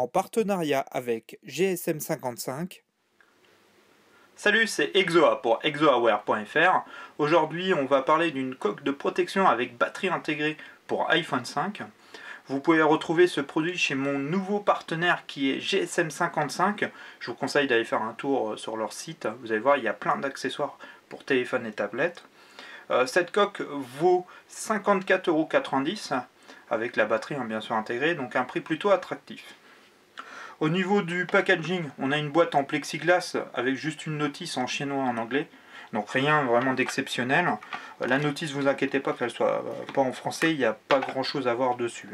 en partenariat avec GSM 55. Salut, c'est Exoa pour exoaware.fr. Aujourd'hui, on va parler d'une coque de protection avec batterie intégrée pour iPhone 5. Vous pouvez retrouver ce produit chez mon nouveau partenaire qui est GSM 55. Je vous conseille d'aller faire un tour sur leur site. Vous allez voir, il y a plein d'accessoires pour téléphone et tablette. Cette coque vaut 54,90 € avec la batterie bien sûr intégrée, donc un prix plutôt attractif. Au niveau du packaging, on a une boîte en plexiglas avec juste une notice en chinois et en anglais. Donc rien vraiment d'exceptionnel. La notice, vous inquiétez pas qu'elle soit pas en français, il n'y a pas grand chose à voir dessus.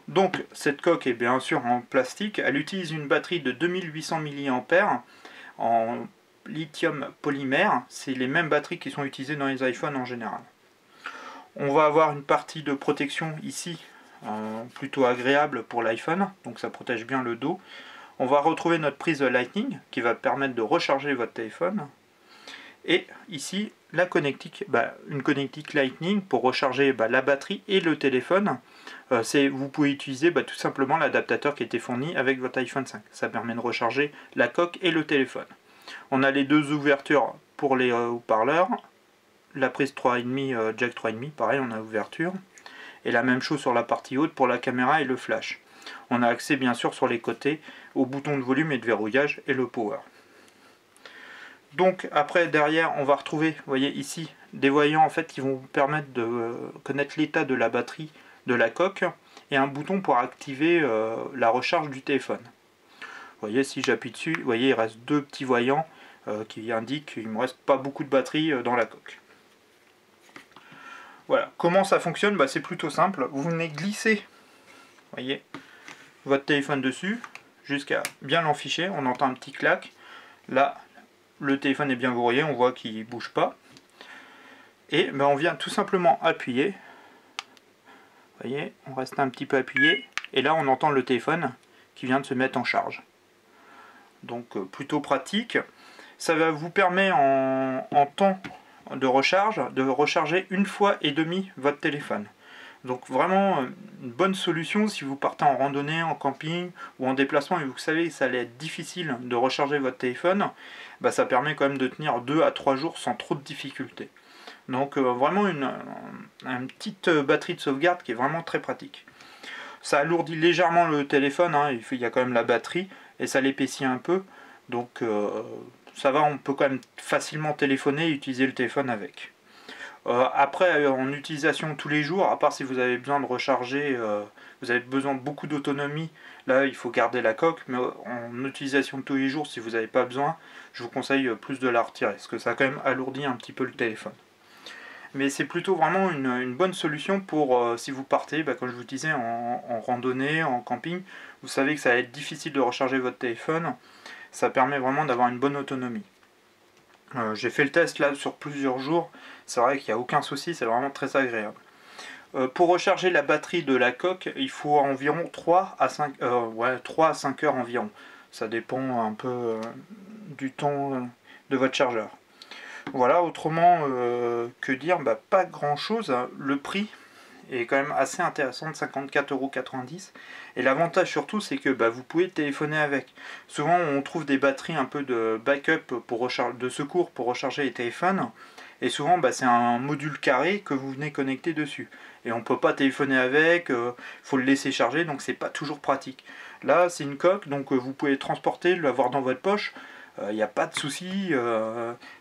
Donc cette coque est bien sûr en plastique. Elle utilise une batterie de 2800 mAh en lithium polymère. C'est les mêmes batteries qui sont utilisées dans les iPhones en général. On va avoir une partie de protection ici, plutôt agréable pour l'iPhone, donc ça protège bien le dos. On va retrouver notre prise Lightning qui va permettre de recharger votre téléphone. Et ici, une connectique Lightning pour recharger la batterie et le téléphone. Vous pouvez utiliser tout simplement l'adaptateur qui était fourni avec votre iPhone 5. Ça permet de recharger la coque et le téléphone. On a les deux ouvertures pour les haut-parleurs. La prise 3,5, jack 3,5, pareil, on a ouverture. Et la même chose sur la partie haute pour la caméra et le flash. On a accès bien sûr sur les côtés au bouton de volume et de verrouillage et le power. Donc après derrière on va retrouver, vous voyez ici, des voyants en fait qui vont vous permettre de connaître l'état de la batterie de la coque et un bouton pour activer la recharge du téléphone. Vous voyez, si j'appuie dessus, vous voyez il reste deux petits voyants qui indiquent qu'il ne me reste pas beaucoup de batterie dans la coque. Voilà, comment ça fonctionne? C'est plutôt simple. Vous venez glisser, voyez, votre téléphone dessus, jusqu'à bien l'enficher. On entend un petit clac. Là, le téléphone est bien verrouillé, on voit qu'il ne bouge pas. Et on vient tout simplement appuyer. Vous voyez, on reste un petit peu appuyé. Et là, on entend le téléphone qui vient de se mettre en charge. Donc, plutôt pratique. Ça va vous permettre en temps de recharger une fois et demie votre téléphone. Donc vraiment une bonne solution si vous partez en randonnée, en camping ou en déplacement et vous savez que ça allait être difficile de recharger votre téléphone, ça permet quand même de tenir 2 à 3 jours sans trop de difficultés. Donc vraiment une petite batterie de sauvegarde qui est vraiment très pratique. Ça alourdit légèrement le téléphone, il y a quand même la batterie et ça l'épaissit un peu. Donc ça va, on peut quand même facilement téléphoner et utiliser le téléphone avec. Après, en utilisation tous les jours, à part si vous avez besoin de recharger, vous avez besoin de beaucoup d'autonomie, là il faut garder la coque, mais en utilisation de tous les jours, si vous n'avez pas besoin, je vous conseille plus de la retirer, parce que ça a quand même alourdi un petit peu le téléphone. Mais c'est plutôt vraiment une bonne solution pour si vous partez, comme je vous disais, en randonnée, en camping, vous savez que ça va être difficile de recharger votre téléphone, ça permet vraiment d'avoir une bonne autonomie. J'ai fait le test là sur plusieurs jours, c'est vrai qu'il n'y a aucun souci, c'est vraiment très agréable. Pour recharger la batterie de la coque, il faut environ 3 à 5 heures environ. Ça dépend un peu du temps de votre chargeur. Voilà, autrement que dire, pas grand chose. Le prix est quand même assez intéressant de 54,90 €. Et l'avantage surtout c'est que vous pouvez téléphoner avec. Souvent on trouve des batteries un peu de backup de secours pour recharger les téléphones. Et souvent c'est un module carré que vous venez connecter dessus. Et on ne peut pas téléphoner avec, faut le laisser charger, donc c'est pas toujours pratique. Là c'est une coque, donc vous pouvez transporter, l'avoir dans votre poche. Il n'y a pas de souci,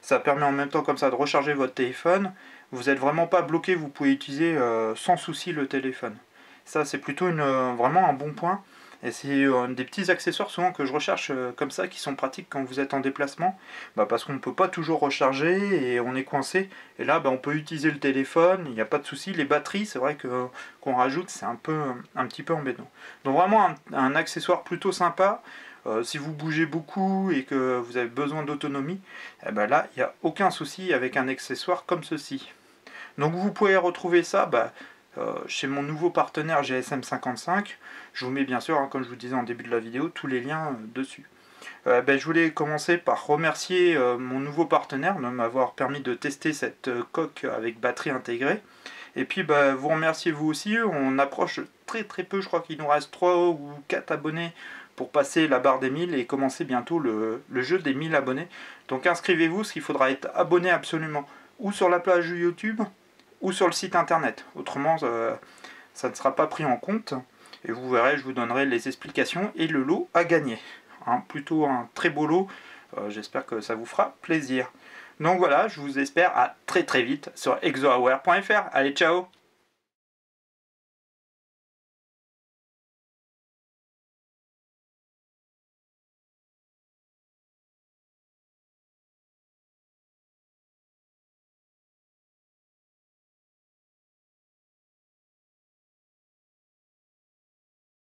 ça permet en même temps comme ça de recharger votre téléphone. Vous n'êtes vraiment pas bloqué, vous pouvez utiliser sans souci le téléphone. Ça c'est plutôt vraiment un bon point. Et c'est des petits accessoires souvent que je recherche comme ça qui sont pratiques quand vous êtes en déplacement. Parce qu'on ne peut pas toujours recharger et on est coincé. Et là on peut utiliser le téléphone, il n'y a pas de souci. Les batteries c'est vrai qu'on rajoute, c'est un petit peu embêtant. Donc vraiment un accessoire plutôt sympa. Si vous bougez beaucoup et que vous avez besoin d'autonomie, là il n'y a aucun souci avec un accessoire comme ceci. Donc vous pouvez retrouver ça chez mon nouveau partenaire GSM 55. Je vous mets bien sûr, comme je vous disais en début de la vidéo, tous les liens dessus. Je voulais commencer par remercier mon nouveau partenaire de m'avoir permis de tester cette coque avec batterie intégrée. Et puis bah, vous remerciez vous aussi, on approche très peu, je crois qu'il nous reste 3 ou 4 abonnés pour passer la barre des 1000 et commencer bientôt le jeu des 1000 abonnés. Donc inscrivez-vous, parce qu'il faudra être abonné absolument, ou sur la page YouTube, ou sur le site internet. Autrement, ça ne sera pas pris en compte. Et vous verrez, je vous donnerai les explications et le lot à gagner. Hein, plutôt un très beau lot, j'espère que ça vous fera plaisir. Donc voilà, je vous espère à très vite sur exoaware.fr. Allez, ciao!